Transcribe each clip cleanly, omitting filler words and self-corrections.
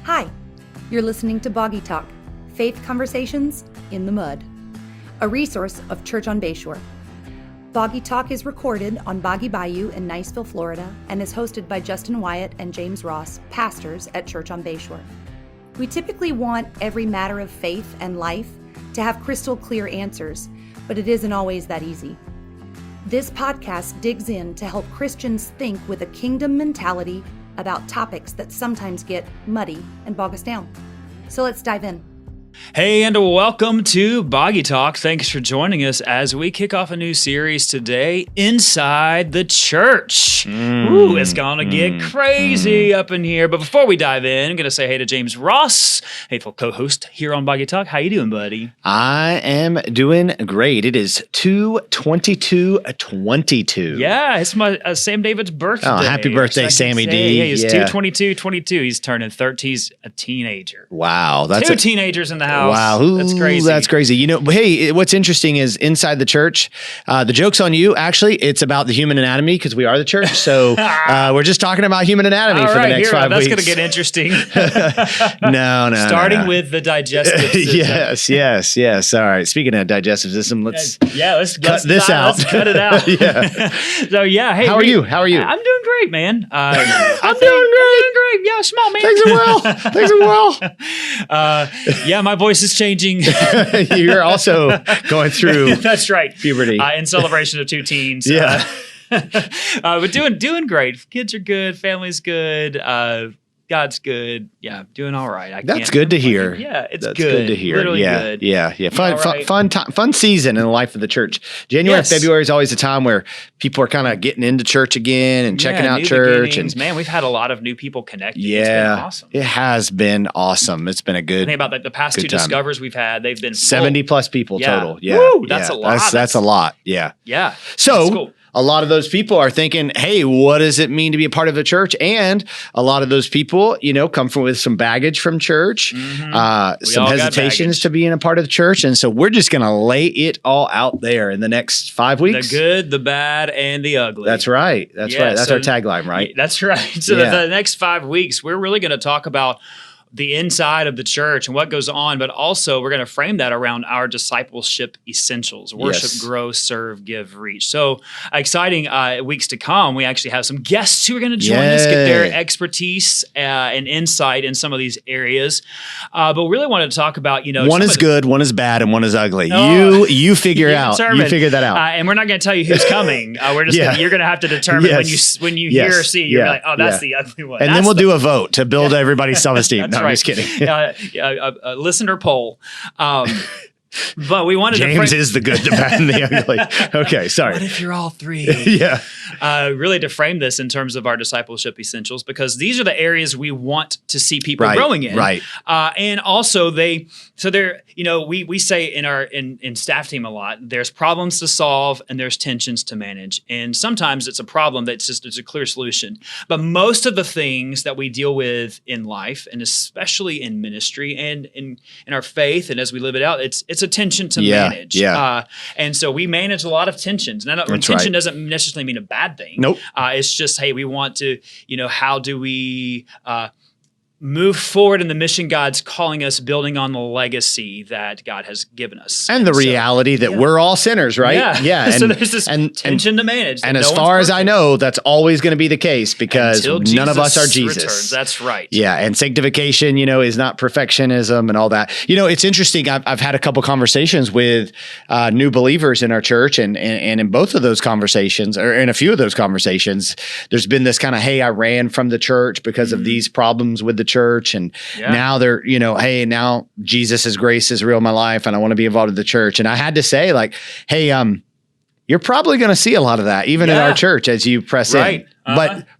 Hi, you're listening to Boggy Talk, Faith Conversations in the Mud, a resource of Church on Bayshore. Boggy Talk is recorded on Boggy Bayou in Niceville, Florida, and is hosted by Justin Wyatt and James Ross, pastors at Church on Bayshore. We typically want every matter of faith and life to have crystal clear answers, but it isn't always that easy. This podcast digs in to help Christians think with a kingdom mentality about topics that sometimes get muddy and bog us down. So let's dive in. Hey, and welcome to Boggy Talk. Thanks for joining us as we kick off a new series today, Inside the Church. Ooh, it's going to get crazy up in here. But before we dive in, I'm going to say hey to James Ross, faithful co-host here on Boggy Talk. How you doing, buddy? I am doing great. It is 2/22/22. Yeah, it's my Sam David's birthday. Oh, happy birthday, Sammy D. Yeah, he's 2/22/22. He's turning 30. He's a teenager. Wow. That's Two teenagers in the house. Wow. That's crazy. That's crazy. You know, hey, what's interesting is inside the church, the joke's on you. Actually, it's about the human anatomy because we are the church. So we're just talking about human anatomy All for right, the next 5 weeks. That's going to get interesting. No. Starting with the digestive system. Yes. All right. Speaking of digestive system, let's cut this out. Let's cut it out. Yeah. So hey, How are you? I'm doing great, man. I'm doing great. Yeah, small man. Things are well. Yeah, my voice is changing. You're also going through That's right. puberty. In celebration of 2 teens. Yeah. But doing great. Kids are good. Family's good. God's good. Yeah, doing all right. That's good to hear. Yeah, it's That's good. good to hear. Literally Yeah. good. Yeah. All right. Fun season in the life of the church. January, Yes. February is always a time where people are kind of getting into church again and checking out new church. beginnings. And man, we've had a lot of new people connected. It's been yeah, awesome. it has been awesome. It's been a I good think about the past 2 good time. discovers we've had. They've been 70 plus people Yeah. total. Yeah. Woo, that's yeah. a lot. That's a lot. Yeah. Yeah. So That's cool. a lot of those people are thinking, hey, what does it mean to be a part of the church? And a lot of those people, come from with some baggage from church, some all got hesitations baggage. to being a part of the church. And so we're just going to lay it all out there in the next 5 weeks. The good, the bad, and the ugly. That's right. That's Yeah, right. That's so- our tagline, right? That's right. So Yeah. the next 5 weeks, we're really going to talk about the inside of the church and what goes on, but also we're going to frame that around our discipleship essentials: worship, Yes. grow, serve, give, reach. So exciting weeks to come. We actually have some guests who are going to join us, get their Yay. expertise and insight in some of these areas. But we really wanted to talk about, One some is of the- good, one is bad, and one is ugly. Oh. You figure You out. determine. You figure that out. And we're not going to tell you who's coming. We're just Yeah. you're going to have to determine Yes. when you Yes. hear or see. You're Yeah. like, oh, that's Yeah. the ugly one. And That's then we'll the- do a vote to build everybody's self-esteem. That's No, I'm right. just kidding. A listener poll. But we wanted James to is the good, the bad, and the ugly. Okay, sorry. What if you're all three? Yeah. Really to frame this in terms of our discipleship essentials, because these are the areas we want to see people Right, growing in. right. And also we say in staff team a lot, there's problems to solve and there's tensions to manage. And sometimes it's a problem it's a clear solution. But most of the things that we deal with in life, and especially in ministry and in our faith, and as we live it out, it's a tension to manage. Yeah. And so we manage a lot of tensions. Now, That's tension right. doesn't necessarily mean a bad thing. Nope. It's just, hey, we want to, how do we move forward in the mission God's calling us, building on the legacy that God has given us. And the reality that we're all sinners, right? Yeah. And, So there's this and tension to manage. And as far as I know, that's always going to be the case because Until none of us are Jesus Jesus. returns. That's right. Yeah, and sanctification, is not perfectionism and all that. It's interesting. I've had a couple conversations with new believers in our church, and in both of those conversations, or in a few of those conversations, there's been this kind of, hey, I ran from the church because of these problems with the church, and now they're, hey, now Jesus' grace is real in my life, and I want to be involved in the church. And I had to say, like, hey, you're probably going to see a lot of that even in our church as you press in,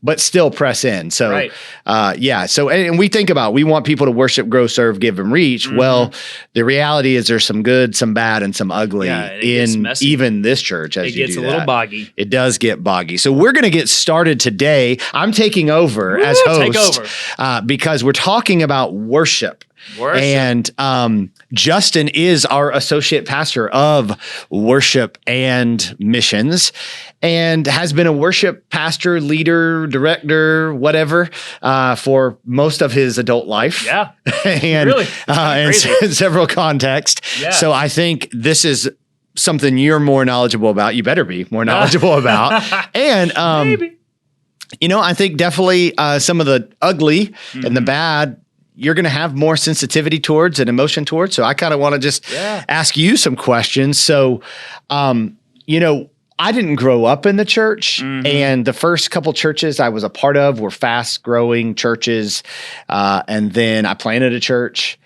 but still press in. So, So, and we think about, we want people to worship, grow, serve, give, and reach. Well, the reality is there's some good, some bad, and some ugly in even this church. As it gets a little boggy. It does get boggy. So we're going to get started today. I'm taking over as host because we're talking about worship. Worship. And Justin is our associate pastor of worship and missions, and has been a worship pastor, leader, director, whatever, for most of his adult life. Yeah. And Really? in several contexts. Yeah. So I think this is something you're more knowledgeable about. You better be more knowledgeable about. And Maybe. I think definitely some of the ugly and the bad, you're going to have more sensitivity towards and emotion towards. So I kind of want to just ask you some questions. So, I didn't grow up in the church, and the first couple churches I was a part of were fast growing churches. And then I planted a church,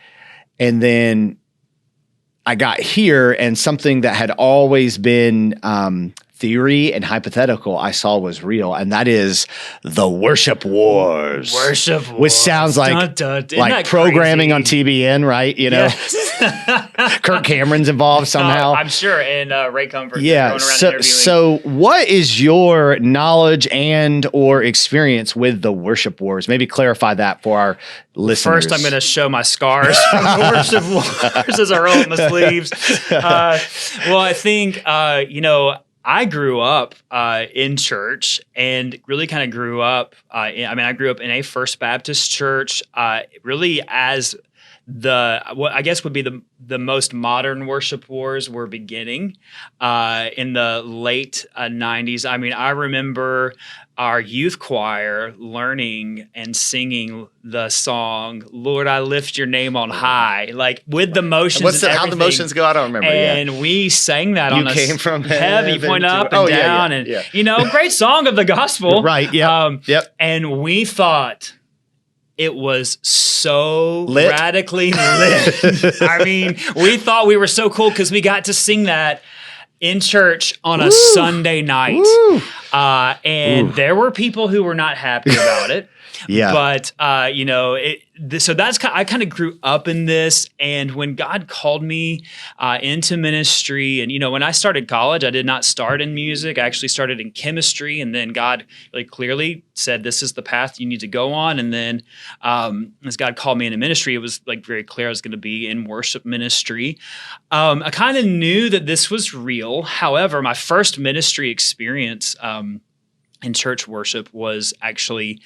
and then I got here, and something that had always been theory and hypothetical I saw was real, and that is the worship wars. Worship wars. Which sounds like like programming on TBN, right? Yes. Kirk Cameron's involved somehow. I'm sure, and Ray Comfort. Yeah. Going around interviewing. So what is your knowledge and or experience with the worship wars? Maybe clarify that for our listeners. First, I'm going to show my scars from the worship wars as I roll up my sleeves. Well, I think, I grew up in church and really kind of grew up. I grew up in a First Baptist church, really as what I guess would be the most modern worship wars were beginning in the late 90s. I remember our youth choir learning and singing the song "Lord, I Lift Your Name on High," like with the motions. How the motions go? I don't remember. And we sang that on a came from heavy point up and down, and great song of the gospel, right? Yeah. Yep. And we thought it was so lit. Radically lit. We thought we were so cool because we got to sing that in church on a Sunday night. And there were people who were not happy about it. Yeah. But, so I kind of grew up in this. And when God called me into ministry, and, when I started college, I did not start in music. I actually started in chemistry. And then God really clearly said, this is the path you need to go on. And then as God called me into ministry, it was like very clear I was going to be in worship ministry. I kind of knew that this was real. However, my first ministry experience in church worship was actually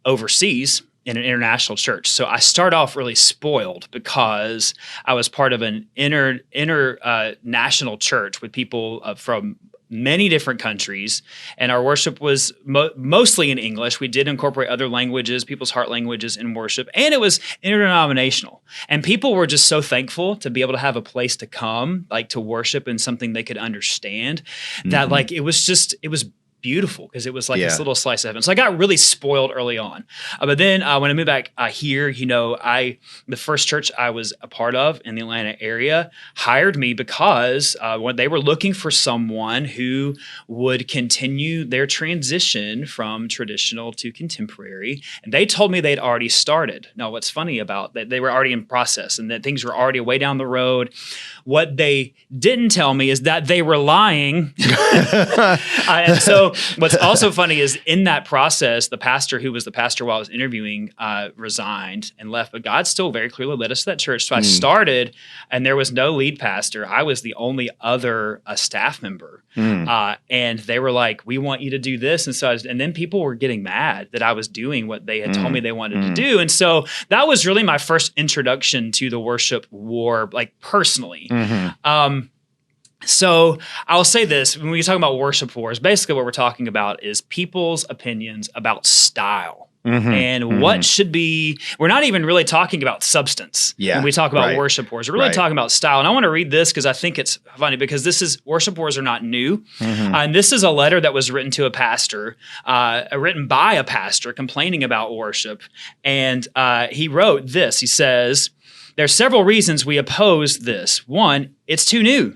overseas in an international church. So I start off really spoiled because I was part of an international church with people from many different countries, and our worship was mostly in English. We did incorporate other languages, people's heart languages in worship, and it was interdenominational. And people were just so thankful to be able to have a place to come, like to worship in something they could understand, that like it was beautiful because it was like this little slice of heaven. So I got really spoiled early on. But then when I moved back here, the first church I was a part of in the Atlanta area hired me because when they were looking for someone who would continue their transition from traditional to contemporary. And they told me they'd already started. Now, what's funny about that, they were already in process and that things were already way down the road. What they didn't tell me is that they were lying. And so what's also funny is in that process, the pastor who was the pastor while I was interviewing resigned and left, but God still very clearly led us to that church. So I started, and there was no lead pastor. I was the only other staff member. And they were like, we want you to do this. And so and then people were getting mad that I was doing what they had told me they wanted to do. And so that was really my first introduction to the worship war, like personally. So I'll say this, when we talk about worship wars, basically what we're talking about is people's opinions about style. And what should be, we're not even really talking about substance when we talk about worship wars. We're really talking about style. And I want to read this because I think it's funny because worship wars are not new. And this is a letter that was written to a pastor, written by a pastor complaining about worship. And he wrote this. He says, there are several reasons we oppose this. One, it's too new.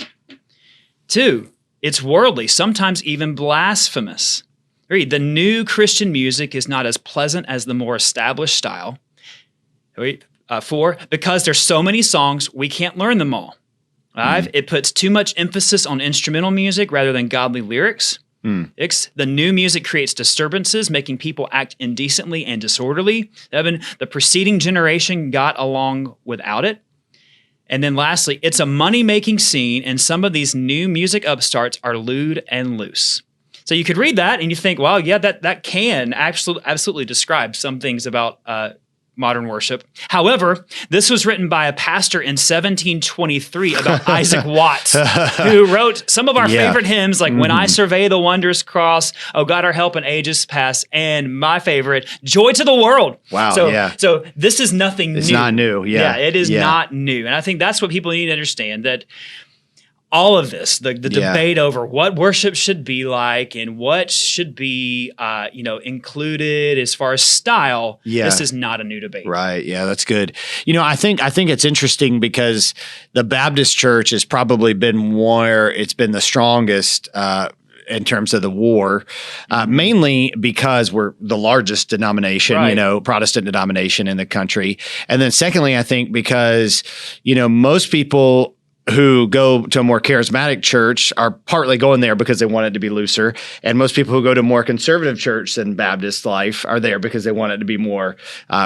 Two, it's worldly, sometimes even blasphemous. 3, the new Christian music is not as pleasant as the more established style. 4, because there's so many songs, we can't learn them all. 5, it puts too much emphasis on instrumental music rather than godly lyrics. The new music creates disturbances, making people act indecently and disorderly. 7, the preceding generation got along without it. And then lastly, it's a money-making scene, and some of these new music upstarts are lewd and loose. So you could read that and you think, well, yeah, that can absolutely describe some things about modern worship. However, this was written by a pastor in 1723 about Isaac Watts, who wrote some of our favorite hymns, like When I Survey the Wondrous Cross, Oh God, Our Help in Ages Past, and my favorite, Joy to the World. Wow. So this is nothing new. It's not new. Yeah. It is not new. And I think that's what people need to understand, that all of this, the debate over what worship should be like and what should be, included as far as style. This is not a new debate. Right. Yeah, that's good. I think it's interesting because the Baptist church has probably been where it's been the strongest, in terms of the war, mainly because we're the largest denomination, Protestant denomination in the country. And then secondly, I think because, most people who go to a more charismatic church are partly going there because they want it to be looser. And most people who go to a more conservative church than Baptist life are there because they want it to be more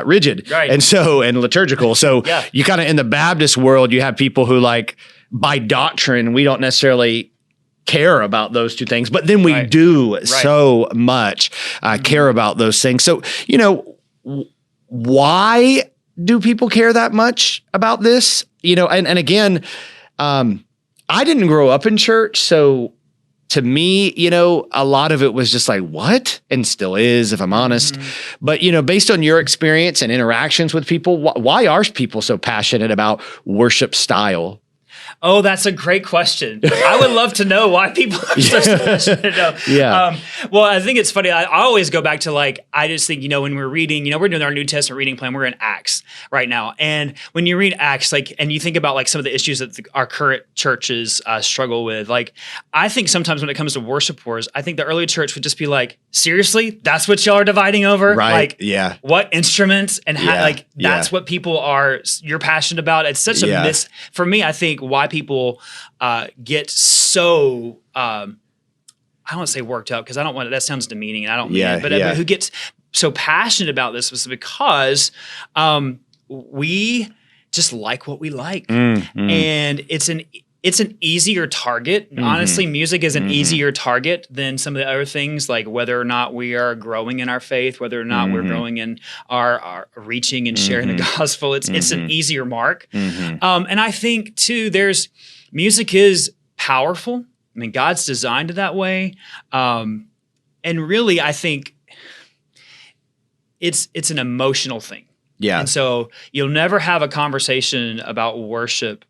rigid and liturgical. So you kind of, in the Baptist world, you have people who, like, by doctrine, we don't necessarily care about those two things, but then we do so much care about those things. So, why do people care that much about this? And again, I didn't grow up in church, so to me, a lot of it was just like, what? And still is, if I'm honest. But, based on your experience and interactions with people, why are people so passionate about worship style? Oh, that's a great question. I would love to know why people are so passionate. Well, I think it's funny. I always go back to, I just think, when we're reading, we're doing our New Testament reading plan. We're in Acts right now. And when you read Acts, and you think about some of the issues that our current churches struggle with, I think sometimes when it comes to worship wars, I think the early church would just be like, seriously, that's what y'all are dividing over? Right. What instruments and how, that's what you're passionate about. It's such a for me, I think why people get so I don't want to say worked up, because I don't want that sounds demeaning and I don't mean it, but who gets so passionate about this was because we just like what we like, and it's an easier target. Honestly, music is an easier target than some of the other things, like whether or not we are growing in our faith, whether or not we're growing in our reaching and sharing the gospel. It's an easier mark. And I think too, music is powerful. I mean, God's designed it that way. And really, I think it's an emotional thing. Yeah. And so you'll never have a conversation about worship,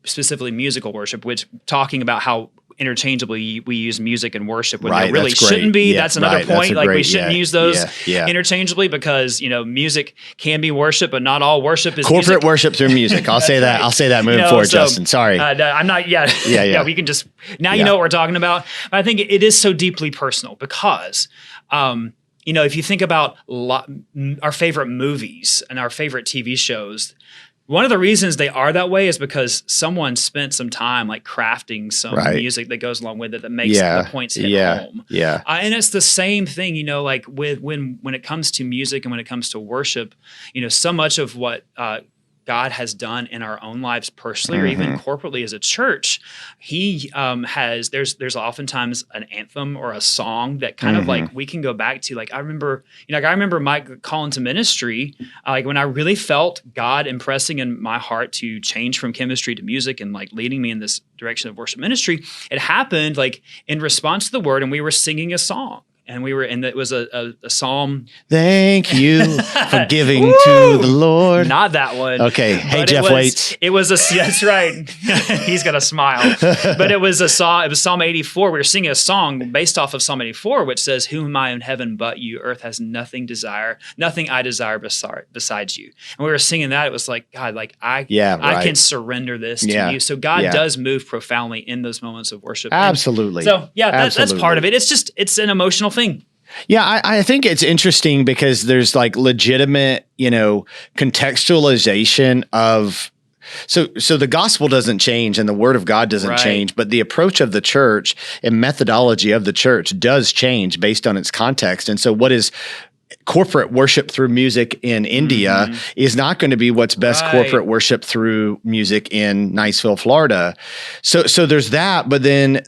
specifically musical worship, which talking about how interchangeably we use music and worship when there really shouldn't be. That's another point. We shouldn't use those interchangeably, because music can be worship, but not all worship is corporate music. Worship through music. I'll say that. I'll say that moving forward, Justin. Sorry. I'm not. Yeah. We can just now. You know what we're talking about. But I think it is so deeply personal because. If you think about our favorite movies and our favorite TV shows, one of the reasons they are that way is because someone spent some time crafting some music that goes along with it that makes the points hit home. And it's the same thing, with when it comes to music and when it comes to worship, so much of what God has done in our own lives personally or even corporately as a church, he there's oftentimes an anthem or a song that kind of we can go back to. I remember my call into ministry, when I really felt God impressing in my heart to change from chemistry to music and leading me in this direction of worship ministry. It happened in response to the word, and we were singing a song. And it was a psalm. Thank you for giving to the Lord. Not that one. Okay. Hey, Jeff Waits. It was that's right. He's got a smile. But it was Psalm 84. We were singing a song based off of Psalm 84, which says, "Whom am I in heaven but you? Earth has nothing I desire besides you." And we were singing that. It was God, I can surrender this to you. So God does move profoundly in those moments of worship. Absolutely. And so that's part of it. It's an emotional thing. Yeah, I think it's interesting because there's legitimate, contextualization of So the gospel doesn't change and the word of God doesn't change, but the approach of the church and methodology of the church does change based on its context. And so what is corporate worship through music in India is not going to be what's best corporate worship through music in Niceville, Florida. So there's that, but then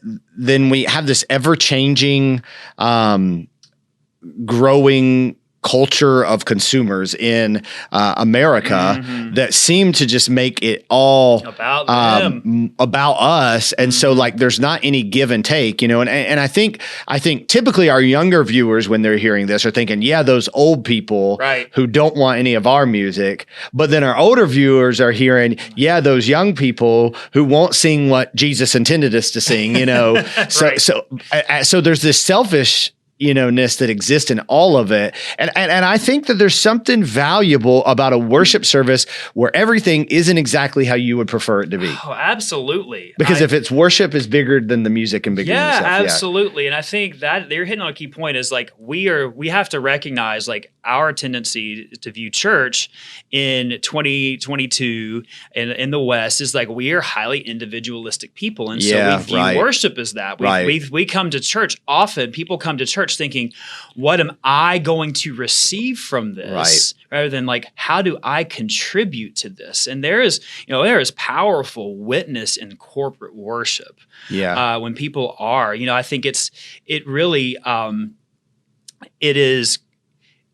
we have this ever-changing, growing culture of consumers in America that seem to just make it all about us. And so like, there's not any give and take, and I think typically our younger viewers, when they're hearing this, are thinking, yeah, those old people who don't want any of our music. But then our older viewers are hearing, yeah, those young people who won't sing what Jesus intended us to sing, So there's this selfish ness that exists in all of it. And I think that there's something valuable about a worship service where everything isn't exactly how you would prefer it to be. Oh, absolutely. Because if it's worship is bigger than the music and bigger than yourself. Absolutely. And I think that you're hitting on a key point is like, we have to recognize like our tendency to view church in 2022 in the West is like, we are highly individualistic people. And so we view worship as that. We come to church often, people come to church thinking, what am I going to receive from this? Rather than like, how do I contribute to this? And there is powerful witness in corporate worship. When people are, I think it is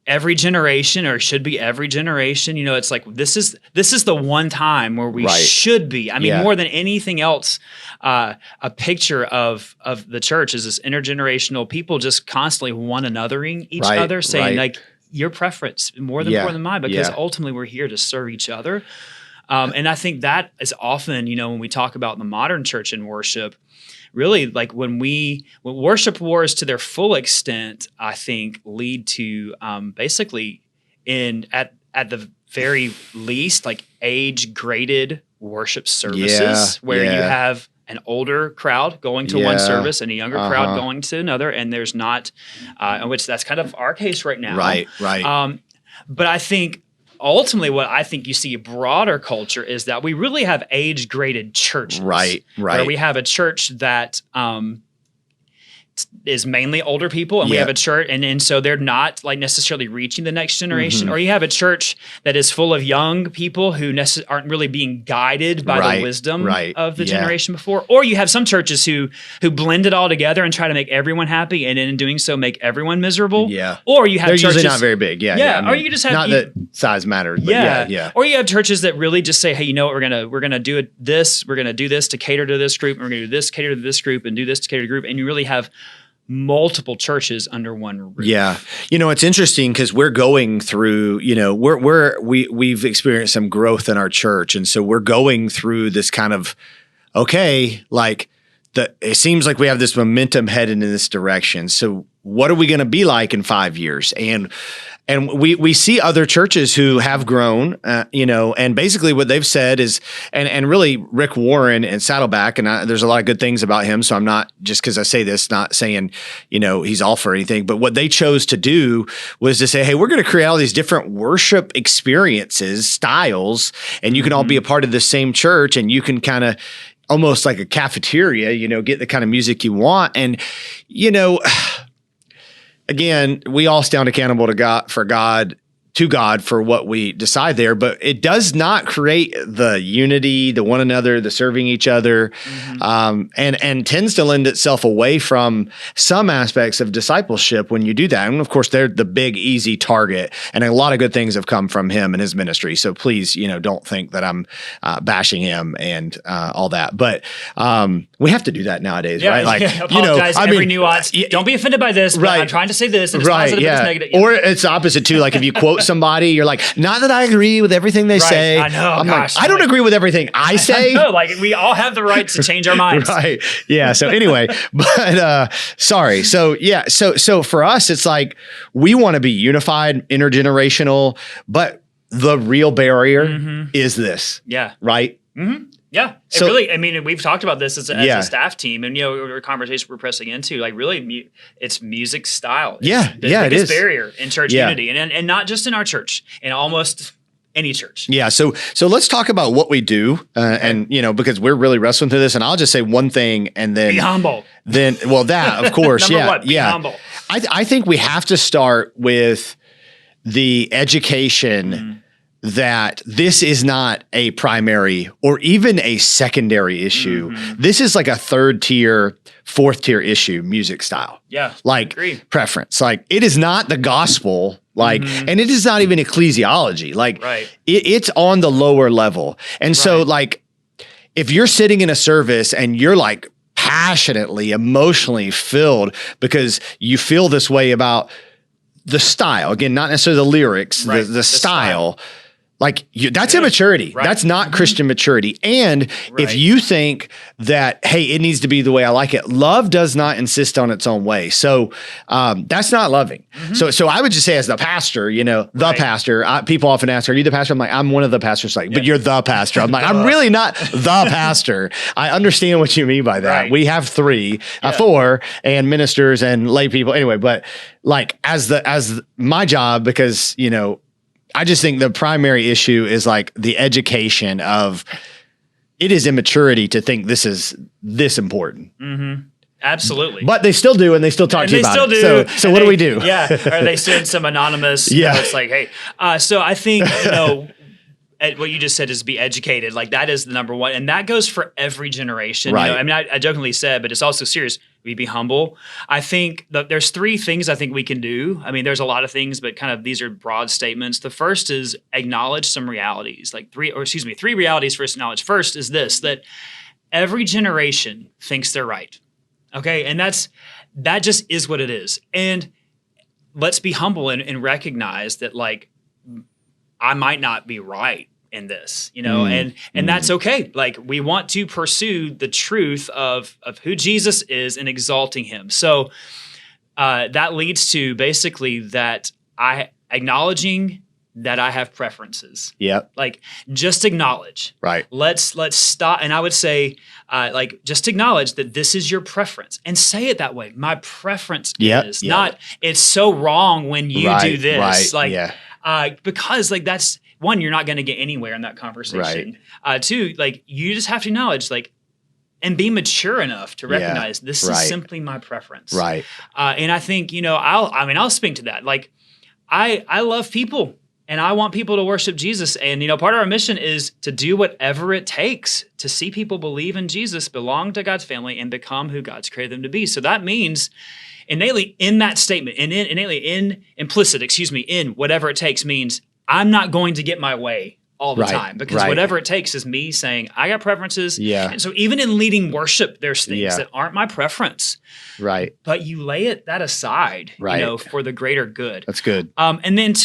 every generation, or should be every generation. It's like this is the one time where we should be. I mean, more than anything else, a picture of the church is this intergenerational people just constantly one anothering each other, saying like your preference more than mine, because ultimately we're here to serve each other. And I think that is often, when we talk about the modern church and worship, really like when worship wars to their full extent, I think lead to basically at the very least, like age graded worship services where you have an older crowd going to one service and a younger crowd going to another. And there's not, which that's kind of our case right now. Right. But I think ultimately, what I think you see a broader culture is that we really have age-graded churches. Right. Where we have a church that is mainly older people, and we have a church, and so they're not like necessarily reaching the next generation. Or you have a church that is full of young people who aren't really being guided by the wisdom of the generation before. Or you have some churches who blend it all together and try to make everyone happy, and in doing so make everyone miserable. Or you have they're churches usually not very big. I mean, or you just have not that size matters. But Or you have churches that really just say, hey, you know what, we're gonna do this. We're gonna do this to cater to this group. And we're gonna do this cater to this group, and do this to cater to the group. And you really have multiple churches under one roof. It's interesting because we're going through, we've experienced some growth in our church. And so we're going through this kind of, it seems like we have this momentum headed in this direction. So what are we going to be like in 5 years? And we see other churches who have grown, and basically what they've said is, and really Rick Warren and Saddleback, and there's a lot of good things about him. So I'm not, just because I say this, not saying, he's all for anything, but what they chose to do was to say, hey, we're going to create all these different worship experiences, styles, and you can all be a part of the same church, and you can kind of almost like a cafeteria, get the kind of music you want. And, again, we all stand accountable to God for what we decide there, but it does not create the unity, the one another, the serving each other, and tends to lend itself away from some aspects of discipleship when you do that. And of course, they're the big, easy target, and a lot of good things have come from him and his ministry. So please, don't think that I'm bashing him and all that. But we have to do that nowadays, right? Like, apologize every nuance. Don't be offended by this. But I'm trying to say this, and it's positive, it's negative. Or it's the opposite too. Like if you quote somebody, you're like, not that I agree with everything they say. I know. I don't agree with everything I say. No, like we all have the right to change our minds. Yeah. So anyway, but sorry. So yeah. So for us, it's like we want to be unified, intergenerational, but the real barrier is this. Yeah. Right. Yeah. So really, I mean, we've talked about this as a staff team, and a conversation we're pressing into. Like, really, it's music style. It's the biggest barrier in church unity, and not just in our church, in almost any church. Yeah. So let's talk about what we do, and because we're really wrestling through this. And I'll just say one thing, and then Be humble. Well, that of course, Number yeah, one, be yeah. humble. I think we have to start with the education that this is not a primary or even a secondary issue. This is like a third tier, fourth tier issue, music style. Yeah. Like Agreed. preference. Like it is not the gospel. Like, and it is not even ecclesiology. Like it's on the lower level. And so like, if you're sitting in a service and you're like passionately, emotionally filled because you feel this way about the style, again, not necessarily the lyrics, the style. Like that's immaturity. Right. That's not Christian maturity. And if you think that, hey, it needs to be the way I like it, love does not insist on its own way. So that's not loving. So I would just say as the pastor, the pastor, people often ask, are you the pastor? I'm like, I'm one of the pastors. Like, but you're the pastor. I'm like, I'm really not the pastor. I understand what you mean by that. Right. We have four, and ministers and lay people. Anyway, but like as my job, because, I just think the primary issue is like the education of it is immaturity to think this is this important. Absolutely. But they still do, and they still talk to you about it. Do. So what do we do? Yeah. Or they send some anonymous. It's like, hey. So I think, what you just said is be educated. Like that is the number one. And that goes for every generation. Right. I jokingly said, but it's also serious. We be humble. I think that there's three things I think we can do. I mean, there's a lot of things, but kind of these are broad statements. The first is acknowledge some realities, three realities for us to acknowledge. First is this, that every generation thinks they're right. Okay. And that just is what it is. And let's be humble and recognize that like, I might not be right in this, and that's okay. Like we want to pursue the truth of who Jesus is and exalting him. So that leads to basically that acknowledging that I have preferences. Yep. Like just acknowledge. Right. Let's stop. And I would say, just acknowledge that this is your preference and say it that way. My preference is not, it's so wrong when you do this. Because like that's one, you're not going to get anywhere in that conversation. Two, like you just have to acknowledge and be mature enough to recognize this is simply my preference. Right. And I think, I'll speak to that. Like I love people and I want people to worship Jesus. And, part of our mission is to do whatever it takes to see people believe in Jesus, belong to God's family, and become who God's created them to be. So that means innately in that statement, and in whatever it takes means I'm not going to get my way all the time, because whatever it takes is me saying, I got preferences. Yeah. And so even in leading worship, there's things that aren't my preference. Right. But you lay that aside, for the greater good. That's good. And then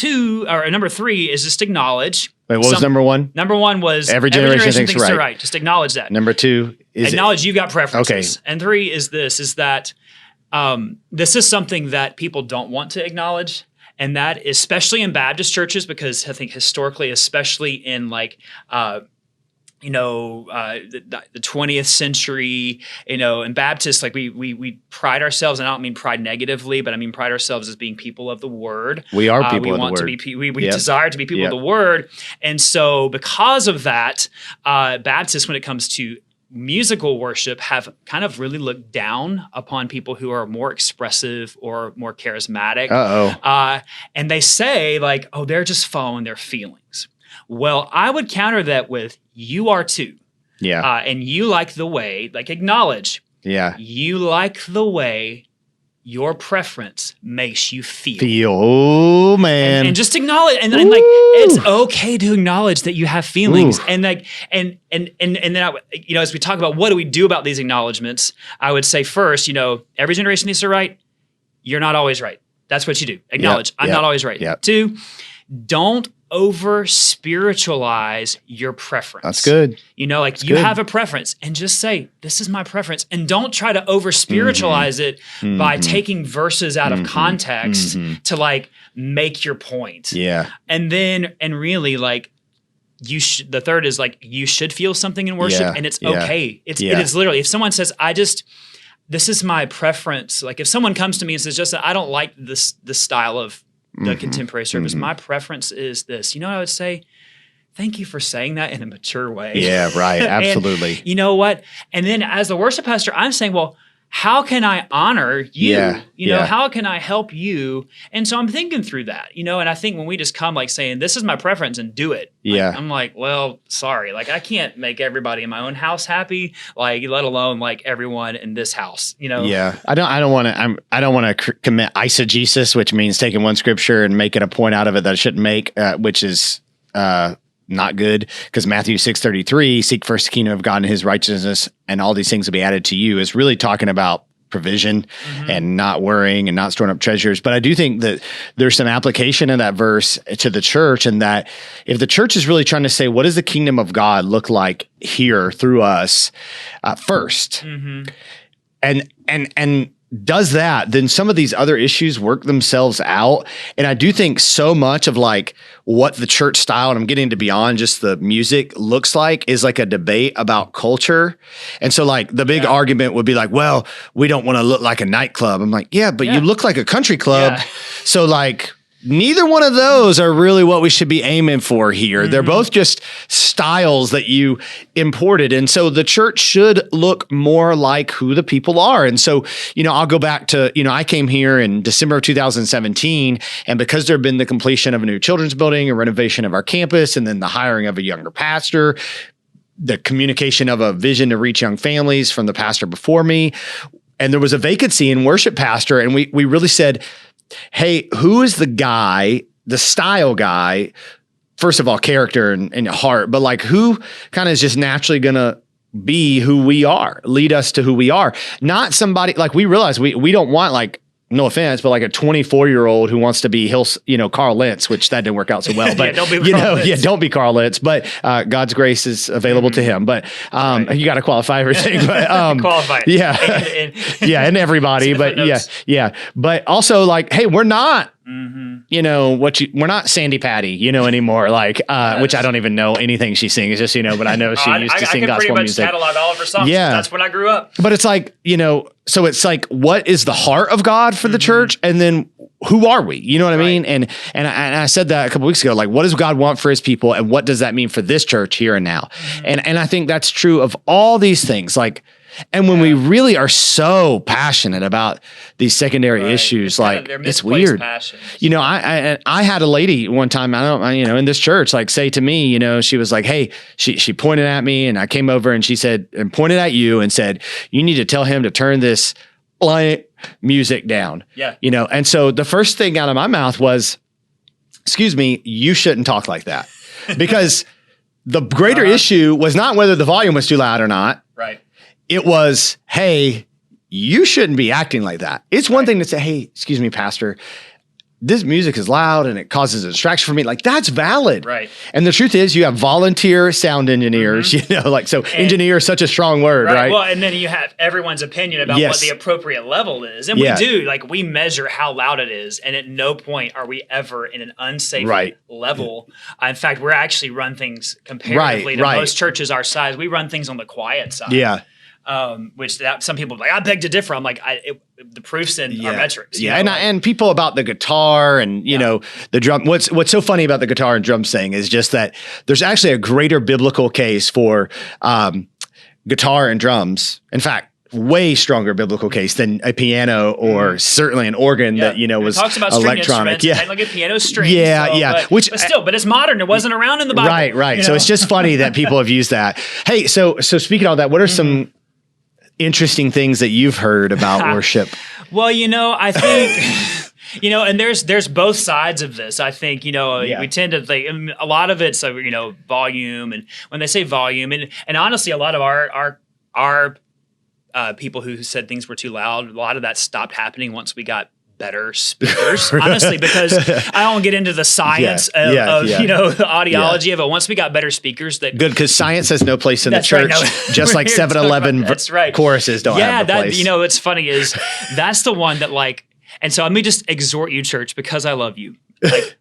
number three is just acknowledge. Wait, what was number one? Number one was every generation thinks they're right. Just acknowledge that. Number two is acknowledge you've got preferences. Okay. And three is that this is something that people don't want to acknowledge. And that, especially in Baptist churches, because I think historically, especially in the 20th century, in Baptists, like we pride ourselves, and I don't mean pride negatively, but I mean pride ourselves as being people of the Word. We are people of the Word. We desire to be people of the Word. And so because of that, Baptists, when it comes to musical worship, have kind of really looked down upon people who are more expressive or more charismatic. And they say like, oh, they're just following their feelings. Well, I would counter that with, you are too. Yeah. And you like the way, acknowledge. Yeah. You like the way your preference makes you feel. Oh man. And just acknowledge, and it's okay to acknowledge that you have feelings. Ooh. And then as we talk about what do we do about these acknowledgments, I would say first, every generation needs to right. You're not always right. That's what you do. Acknowledge, I'm not always right. Yep. Two, don't over spiritualize your preference. That's good. You have a preference, and just say, this is my preference. And don't try to over spiritualize it by taking verses out of context to make your point. Yeah. And really the third is you should feel something in worship, and it's okay. It is literally, if someone says, this is my preference. Like if someone comes to me and says, Justin, I don't like this style of the contemporary service. My preference is this. You know what I would say? thank you for saying that in a mature way. Yeah, right. Absolutely. And you know what? And then as the worship pastor, I'm saying, well, how can I honor you? Yeah, You know, yeah. how can I help you? And so I'm thinking through that, you know, and I think when we just come like saying, this is my preference and do it. Yeah. I'm like, well, sorry. Like I can't make everybody in my own house happy, like let alone like everyone in this house, you know? Yeah. I don't want to commit eisegesis, which means taking one scripture and making a point out of it that I shouldn't make, which is, not good, because Matthew 6:33, seek first the kingdom of God and his righteousness, and all these things will be added to you, is really talking about provision and not worrying and not storing up treasures. But I do think that there's some application in that verse to the church, and that if the church is really trying to say, what does the kingdom of God look like here through us first? And does that, then some of these other issues work themselves out. And I do think so much of like what the church style, and I'm getting to beyond just the music, looks like is like a debate about culture. And so like the big argument would be like, well, we don't want to look like a nightclub. I'm like, yeah, but you look like a country club. Yeah. So like, neither one of those are really what we should be aiming for here. They're both just styles that you imported. And so the church should look more like who the people are. And so, you know, I'll go back to, you know, I came here in December of 2017, and because there had been the completion of a new children's building, a renovation of our campus, and then the hiring of a younger pastor, the communication of a vision to reach young families from the pastor before me, and there was a vacancy in worship pastor. And we really said, hey, who is the guy, the style guy, first of all, character and heart, but like who kind of is just naturally going to be who we are, lead us to who we are. Not somebody, like we realize we don't want like, no offense, but like a 24-year-old who wants to be Carl Lentz, which that didn't work out so well. But don't be Carl Lentz. Don't be Carl Lentz. But God's grace is available to him. But you got to qualify everything. But Qualify it. Yeah, and everybody. But yeah. But also like, hey, we're not. You know we're not Sandy Patty, you know, anymore. Like, which I don't even know anything she sings, just, you know, but I know she used to sing gospel music. I can pretty much catalog all of her songs. Yeah. That's when I grew up. But it's like, you know, so it's like, what is the heart of God for the church? And then who are we? You know what I mean? And I said that a couple weeks ago, like, what does God want for his people? And what does that mean for this church here and now? And I think that's true of all these things. Like, and when we really are so passionate about these secondary issues, like it's weird. Passions. You know, I had a lady one time, in this church, like say to me, you know, she was like, hey, she pointed at me, and I came over and she said, and pointed at you and said, you need to tell him to turn this music down. Yeah. You know, and so the first thing out of my mouth was, excuse me, you shouldn't talk like that. Because the greater issue was not whether the volume was too loud or not. Right. It was, hey, you shouldn't be acting like that. It's one thing to say, hey, excuse me, pastor, this music is loud and it causes a distraction for me. Like, that's valid. Right. And the truth is, you have volunteer sound engineers, you know, like, so engineer is such a strong word, right? Well, and then you have everyone's opinion about what the appropriate level is. And we do, like, we measure how loud it is. And at no point are we ever in an unsafe level. In fact, we're actually run things comparatively to most churches our size. We run things on the quiet side. Yeah. Which some people are like, I beg to differ. I'm like, the proof's in our metrics. Yeah, and people about the guitar and you know the drum. What's so funny about the guitar and drums thing is just that there's actually a greater biblical case for guitar and drums. In fact, way stronger biblical case than a piano or certainly an organ that was talks about electronic. Like a piano string. But it's modern. It wasn't around in the Bible. Right. So it's just funny that people have used that. Hey, so speaking of all that, what are some interesting things that you've heard about worship? Well, I think, and there's both sides of this. I think, we tend to think a lot of it's, volume. And when they say volume, and honestly, a lot of our people who said things were too loud, a lot of that stopped happening once we got better speakers, honestly, because I don't get into the science of the audiology of it. Once we got better speakers good, because science has no place in the church, just like 7-Eleven choruses don't have a place. What's funny is that's the one that and so let me just exhort you, church, because I love you.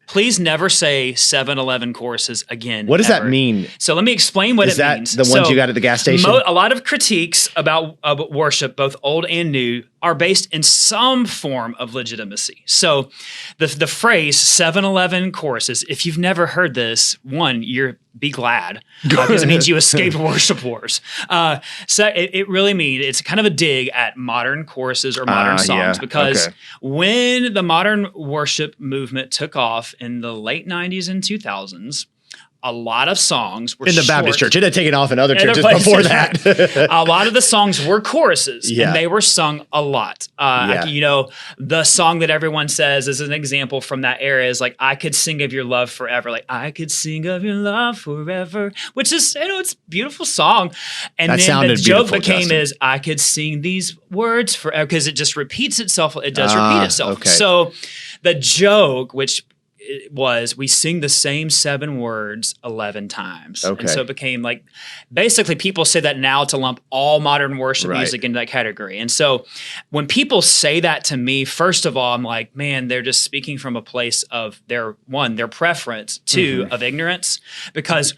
Please never say 7-Eleven choruses again. What does that mean? So let me explain what it means. Is that the ones you got at the gas station? A lot of critiques about worship, both old and new, are based in some form of legitimacy. So the phrase 7-Eleven choruses, if you've never heard this, one, you're be glad, because it means you escaped worship wars. So it really means it's kind of a dig at modern choruses or modern songs, because when the modern worship movement took off in the late 90s and 2000s, a lot of songs were in the Baptist church. It had taken off in other churches before that. A lot of the songs were choruses, and they were sung a lot. You know, the song that everyone says as an example from that era is like, I could sing of your love forever. Like, I could sing of your love forever, which is, you know, it's a beautiful song. And that then the joke became Justin. is, I could sing these words forever, because it just repeats itself. It does repeat itself. Okay. So the joke, which it was, we sing the same 7 words 11 times. Okay. And so it became like, basically people say that now to lump all modern worship music into that category. And so when people say that to me, first of all, I'm like, man, they're just speaking from a place of their preference, 2, of ignorance, because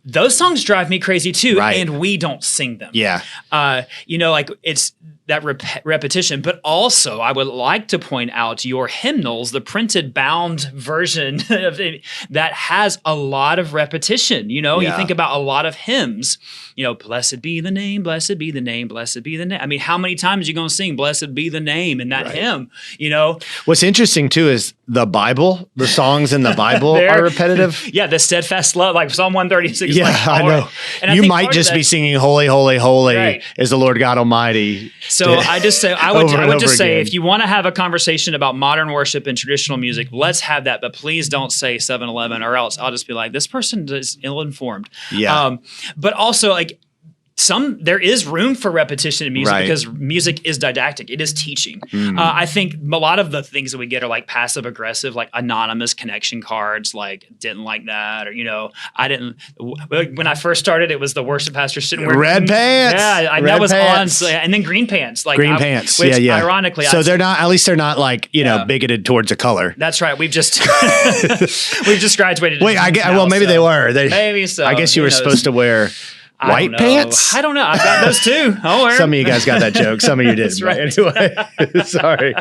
those songs drive me crazy too, and we don't sing them. Yeah. You know, like it's that repetition, but also I would like to point out your hymnals, the printed bound version of it, that has a lot of repetition. You know, you think about a lot of hymns, you know, blessed be the name, blessed be the name, blessed be the name. I mean, how many times are you going to sing blessed be the name in that hymn, you know? What's interesting too is the Bible, the songs in the Bible are repetitive. Yeah, the steadfast love, like Psalm 136. Yeah, like, I know. And you might just be singing holy, holy, holy is the Lord God Almighty. So I just say, I would just say, again. if you want to have a conversation about modern worship and traditional music, let's have that. But please don't say 7-Eleven, or else I'll just be like, this person is ill-informed. Yeah. But also, like, there is room for repetition in music, because music is didactic. It is teaching. I think a lot of the things that we get are like passive aggressive, like anonymous connection cards, like didn't like that, or, you know, I didn't, when I first started, it was the worship pastor sitting wearing red pants. Yeah, that was pants. On. And then green pants. Like green pants. Which, yeah. Ironically. So at least they're not like, you know, bigoted towards a color. That's right. We've just graduated. Wait, maybe they were. Maybe so. I guess you were supposed to wear white pants? I don't know. I've got those too. Some of you guys got that joke. Some of you didn't. Right. Anyway, sorry.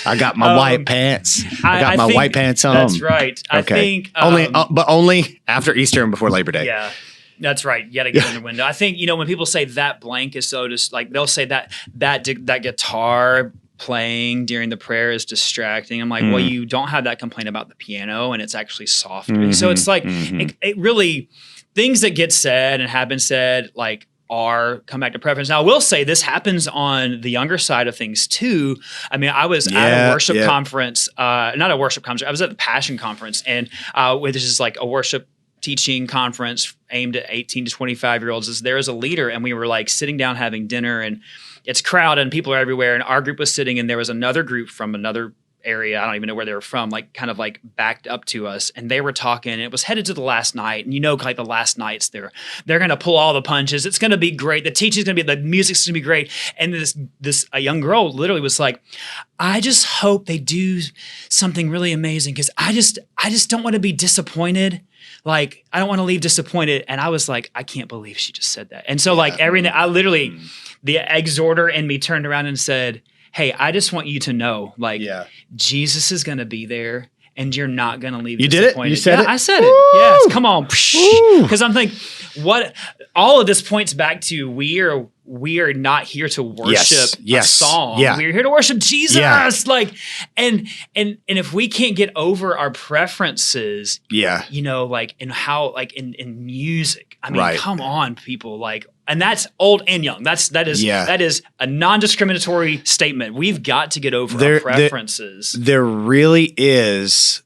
I got my white pants. I got my white pants on. That's right. I think only after Easter and before Labor Day. Yeah. That's right. You got to get in the window. I think, you know, when people say that blank is so just like, they'll say that guitar playing during the prayer is distracting. I'm like, well, you don't have that complaint about the piano, and it's actually softer. So it's like, it really, things that get said and have been said, like, come back to preference. Now, I will say this happens on the younger side of things too. I mean, I was at a worship conference, not a worship conference. I was at the Passion Conference, and this is like a worship teaching conference aimed at 18 to 25-year-olds. There was a leader, and we were like sitting down having dinner, and it's crowded and people are everywhere. And our group was sitting, and there was another group from another area, I don't even know where they were from, like kind of like backed up to us, and they were talking. It was headed to the last night, and you know, like the last nights, they're going to pull all the punches. It's going to be great. The teaching's going to be, the music's going to be great. And a young girl literally was like, I just hope they do something really amazing, because I just don't want to be disappointed. Like, I don't want to leave disappointed. And I was like, I can't believe she just said that. And so like everything, I literally, the exhorter in me turned around and said, hey, I just want you to know, like, Jesus is going to be there, and you're not going to leave disappointed. You said it? I said it. Yes, come on. Because I'm thinking, all of this points back to we are not here to worship a song. Yeah. We're here to worship Jesus. Yeah. Like, and if we can't get over our preferences, you know, like in how, like in music, I mean, come on, people, like, and that's old and young. That is a non-discriminatory statement. We've got to get over our preferences. There really is,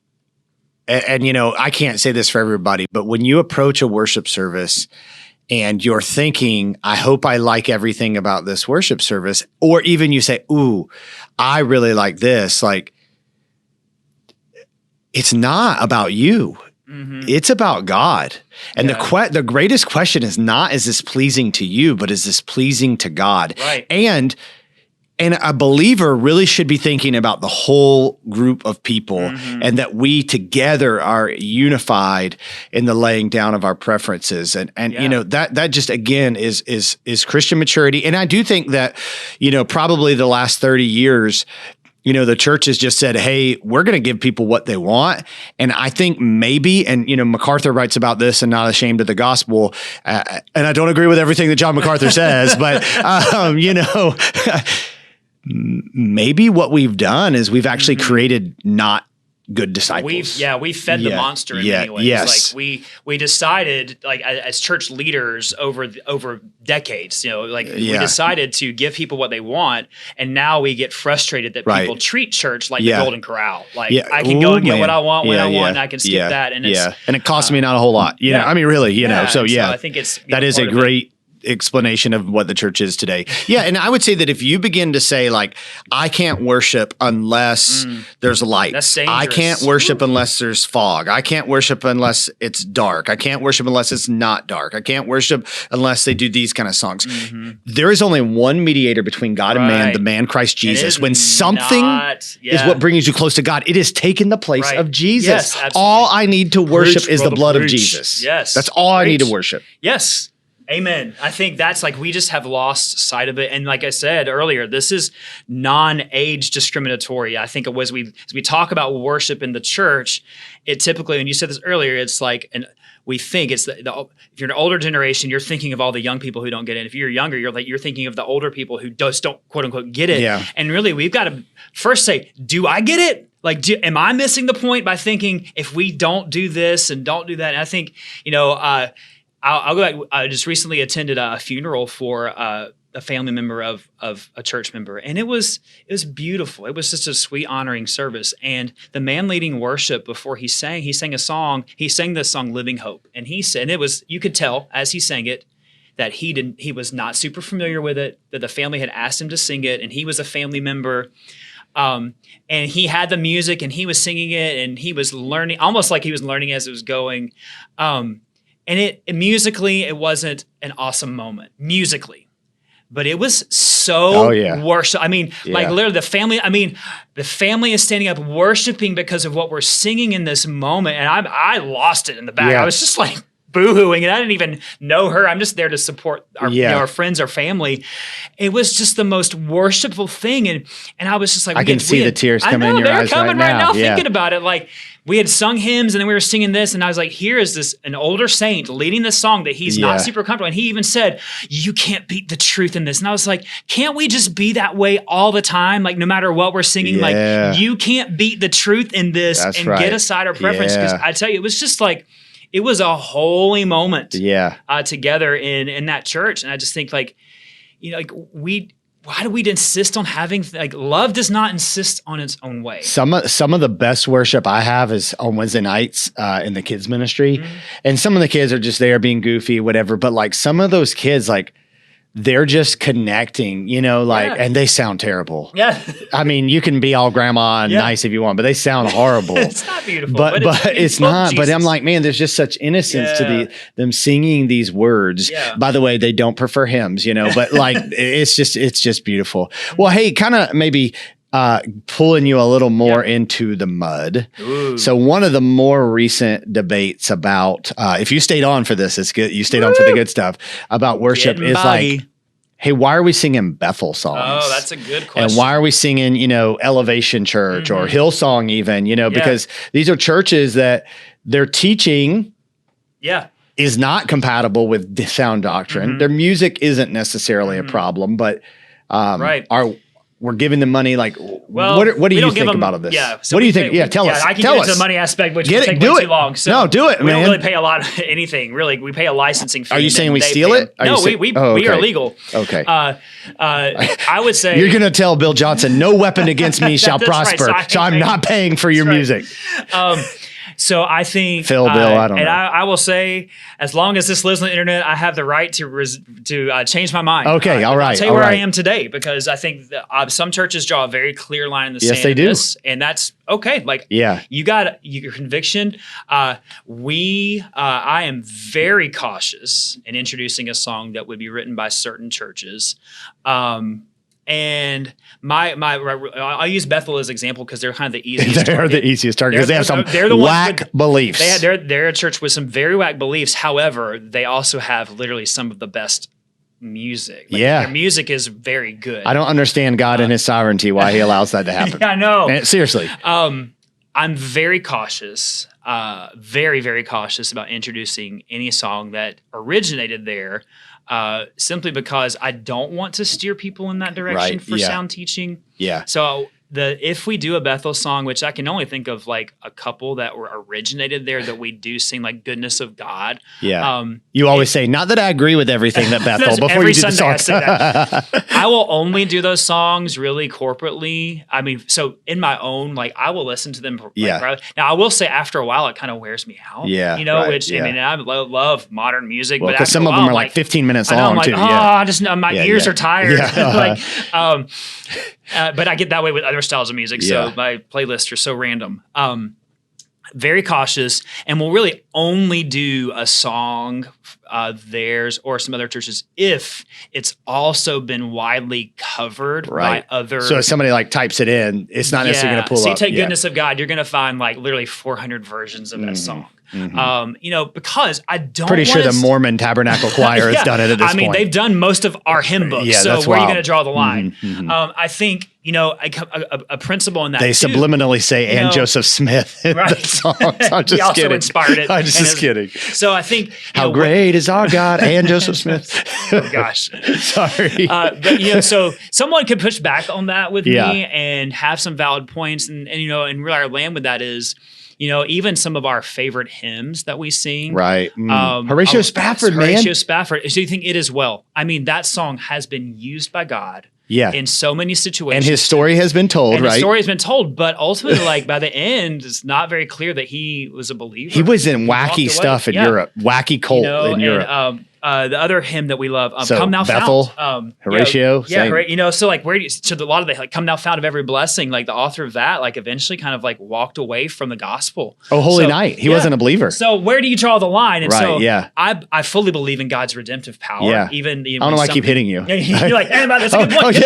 and you know, I can't say this for everybody, but when you approach a worship service and you're thinking, I hope I like everything about this worship service, or even you say, ooh, I really like this, like, it's not about you. It's about God. And the greatest question is not, is this pleasing to you, but is this pleasing to God? Right. And a believer really should be thinking about the whole group of people, and that we together are unified in the laying down of our preferences. And you know, that just, again, is Christian maturity. And I do think that, you know, probably the last 30 years, the church has just said, hey, we're going to give people what they want. And I think maybe, and, MacArthur writes about this and Not Ashamed of the Gospel. And I don't agree with everything that John MacArthur says, but, maybe what we've done is we've actually created not good disciples. We've fed the monster in many ways. Yes. Like we decided, like as church leaders over decades, we decided to give people what they want, and now we get frustrated that people treat church like the Golden Corral. Like I can go and get what I want when I want, and I can skip that, and and it costs me not a whole lot. I mean, really, so I think that is a great explanation of what the church is today. Yeah. And I would say that if you begin to say like, I can't worship unless there's light. That's dangerous. I can't worship unless there's fog. I can't worship unless it's dark. I can't worship unless it's not dark. I can't worship unless they do these kind of songs. There is only one mediator between God and man, the man Christ Jesus. When something is what brings you close to God, it has taken the place of Jesus. Yes, absolutely. All I need to worship is the blood of Jesus. Yes. That's all I need to worship. Yes. Amen. I think that's like we just have lost sight of it. And like I said earlier, this is non-age discriminatory. I think as we talk about worship in the church, it typically, and you said this earlier, it's like, and we think it's if you're an older generation, you're thinking of all the young people who don't get it. If you're younger, you're thinking of the older people who just don't quote unquote get it. Yeah. And really, we've got to first say, do I get it? Like, am I missing the point by thinking if we don't do this and don't do that? And I think, I'll go back. I just recently attended a funeral for a family member of a church member, and it was beautiful. It was just a sweet honoring service. And the man leading worship before he sang a song. He sang the song "Living Hope," and he said, you could tell as he sang it that he was not super familiar with it. That the family had asked him to sing it, and he was a family member. And he had the music, and he was singing it, and he was learning, almost like he was learning as it was going. And it musically, it wasn't an awesome moment musically, but it was so worship. I mean, like literally the family is standing up worshiping because of what we're singing in this moment. And I lost it in the back. I was just like boo-hooing, and I didn't even know her. I'm just there to support our friends, our family. It was just the most worshipful thing. And I was just like, I can see the tears coming in your eyes right now. They're coming right now thinking Yeah. about it. Like, we had sung hymns, and then we were singing this, and I was like, here is an older saint leading this song that he's not super comfortable. And he even said, you can't beat the truth in this. And I was like, can't we just be that way all the time? Like, no matter what we're singing, like, you can't beat the truth in this get aside our preference. Because I tell you, it was just like, it was a holy moment together in that church. And I just think like, why do we insist on having love does not insist on its own way. Some of the best worship I have is on Wednesday nights in the kids ministry. And some of the kids are just there being goofy, whatever. But like some of those kids, like they're just connecting, and they sound terrible. Yeah. I mean, you can be all grandma and nice if you want, but they sound horrible. It's not beautiful, but it's not. But I'm like, man, there's just such innocence to them singing these words. Yeah. By the way, they don't prefer hymns, but like, it's just beautiful. Well, hey, kind of maybe pulling you a little more into the mud. Ooh. So one of the more recent debates about, if you stayed on for this, it's good. You stayed on for the good stuff about worship. Getting is boggy. like, hey, why are we singing Bethel songs? Oh, that's a good question. And why are we singing, Elevation Church or Hillsong even, because these are churches that their teaching is not compatible with sound doctrine. Their music isn't necessarily a problem, but we're giving them money. Like, what do you think about all this? Yeah. So what do you think? Tell us. I can tell get us. into the money aspect, which will take way too long. So no, do it, we man. don't really pay a lot of anything. Really, we pay a licensing fee. Are you saying we steal it? No, we are legal. Okay. I would say you're going to tell Bill Johnson, no weapon against me shall prosper. Right. So I'm not paying for your music. So I think Bill, I don't know. And I will say, as long as this lives on the internet, I have the right to change my mind. Okay, all right. I'll tell you where I am today, because I think that, some churches draw a very clear line in the sand. Yes, they do. And that's okay. Like, you got your conviction. I am very cautious in introducing a song that would be written by certain churches. And I'll use Bethel as an example because they're kind of the easiest. They're the easiest target because they have some whack beliefs. They're a church with some very whack beliefs. However, they also have literally some of the best music. Yeah. Their music is very good. I don't understand God and his sovereignty, why he allows that to happen. I know. Man, seriously. I'm very cautious, very, very cautious about introducing any song that originated there, simply because I don't want to steer people in that direction for sound teaching. Yeah. So if we do a Bethel song, which I can only think of like a couple that were originated there that we do sing, like Goodness of God. Yeah. You always say, not that I agree with everything that Bethel before you do the song. I say that. I will only do those songs really corporately. I mean, so in my own, like I will listen to them. Like, now I will say after a while, it kind of wears me out. Yeah. You know, I mean, I love modern music, well, but after some a while, of them are like 15 minutes long I'm like, too. I just my ears are tired. Yeah. But I get that way with other styles of music. So my playlists are so random. Very cautious, and we'll really only do a song theirs or some other churches if it's also been widely covered by other. So if somebody like types it in, it's not necessarily going to pull up. So you take Goodness of God, you're going to find like literally 400 versions of that song. You know, because I don't. Pretty sure the Mormon Tabernacle Choir has done it at this point. I mean, they've done most of our hymn books. Yeah, so that's where are you wild. going to draw the line? I think, you know, a principle in that They too, subliminally say you and know, Joseph Smith in the songs. I'm just he also kidding. inspired it. I'm just kidding. So I think How great is our God and Joseph Smith. Oh gosh, sorry. But you know, so someone could push back on that with me and have some valid points, and you know, and really our land with that is, you know, even some of our favorite hymns that we sing. Right. Horatio Spafford, man. Horatio Spafford. So you think it as well. I mean, that song has been used by God in so many situations. And his story has been told, and right? His story has been told, but ultimately, like by the end, it's not very clear that he was a believer. He was in wacky stuff in Europe. Wacky cult in Europe. And, the other hymn that we love, so Come Thou Bethel, Fount. Horatio. You know, so like so a lot of the like Come Thou Fount of Every Blessing, like the author of that, like eventually kind of like walked away from the gospel. Oh, Holy Night. He wasn't a believer. So where do you draw the line? And I fully believe in God's redemptive power. Yeah. Even I don't know why I keep hitting you. You're like, that's a good point.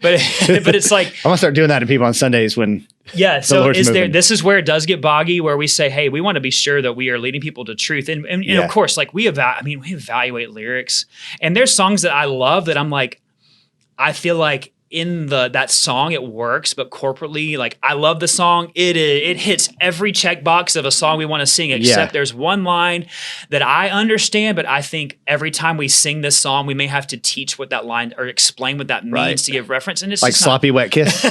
But it's like I'm gonna start doing that to people on Sundays when. Yeah. So this is where it does get boggy, where we say, hey, we want to be sure that we are leading people to truth. And of course, like we evaluate lyrics, and there's songs that I love that I'm like, I feel like in that song it works, but corporately, like I love the song. It hits every checkbox of a song we want to sing, except there's one line that I understand, but I think every time we sing this song, we may have to teach what that line or explain what that means to give reference. And it's like Sloppy Wet Kiss.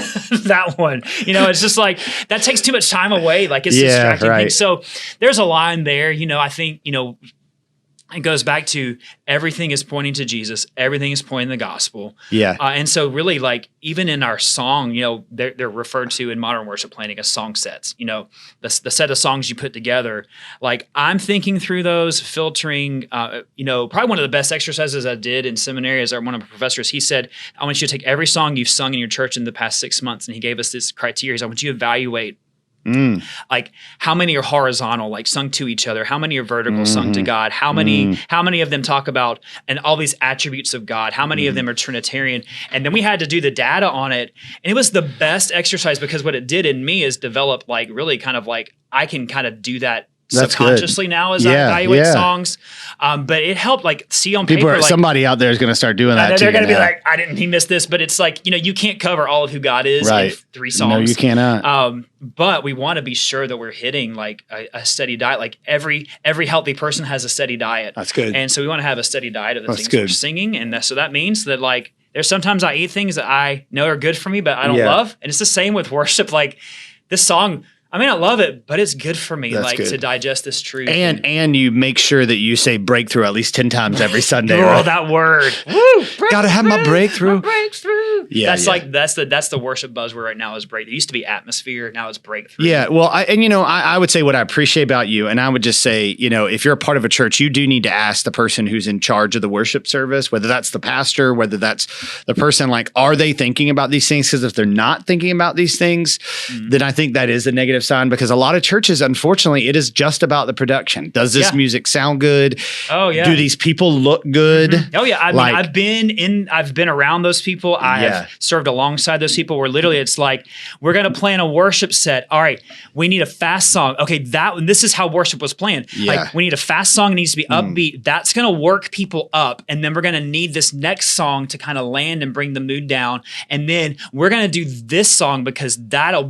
That one, you know, it's just like that takes too much time away. Like it's distracting things. So there's a line there, you know, I think, you know, it goes back to everything is pointing to Jesus. Everything is pointing to the gospel. Yeah. And so really like even in our song, you know, they're referred to in modern worship planning as song sets. You know, the set of songs you put together, like I'm thinking through those, filtering, you know, probably one of the best exercises I did in seminary as one of my professors, he said, I want you to take every song you've sung in your church in the past 6 months. And he gave us this criteria. I want you to evaluate like how many are horizontal, like sung to each other? How many are vertical, sung to God? How many of them talk about and all these attributes of God? How many of them are Trinitarian? And then we had to do the data on it. And it was the best exercise because what it did in me is develop like really kind of like I can kind of do that subconsciously now as I evaluate songs. But it helped like see on paper. Like, somebody out there is going to start doing that. They're going to be like, he missed this, but it's like, you know, you can't cover all of who God is in 3 songs. No, you cannot. But we want to be sure that we're hitting like a steady diet. Like every healthy person has a steady diet. That's good. And so we want to have a steady diet of the things we're singing. And so that means that like, there's sometimes I eat things that I know are good for me, but I don't love. And it's the same with worship. Like this song, I may not love it, but it's good for me, to digest this truth. And you make sure that you say breakthrough at least 10 times every Sunday. Oh, that word. Woo! Gotta have my breakthrough. My breakthrough. Yeah, that's the worship buzzword right now is breakthrough. It used to be atmosphere, now it's breakthrough. Yeah, well, I would say what I appreciate about you, and I would just say, you know, if you're a part of a church, you do need to ask the person who's in charge of the worship service, whether that's the pastor, whether that's the person, like, are they thinking about these things? Because if they're not thinking about these things, then I think that is a negative sign because a lot of churches, unfortunately, it is just about the production. Does this music sound good? Oh yeah. Do these people look good? Oh yeah. I mean, I've been around those people. I have served alongside those people where literally it's like, we're going to plan a worship set. All right, we need a fast song. Okay, this is how worship was planned. Yeah. Like we need a fast song. It needs to be upbeat. That's going to work people up. And then we're going to need this next song to kind of land and bring the mood down. And then we're going to do this song because that'll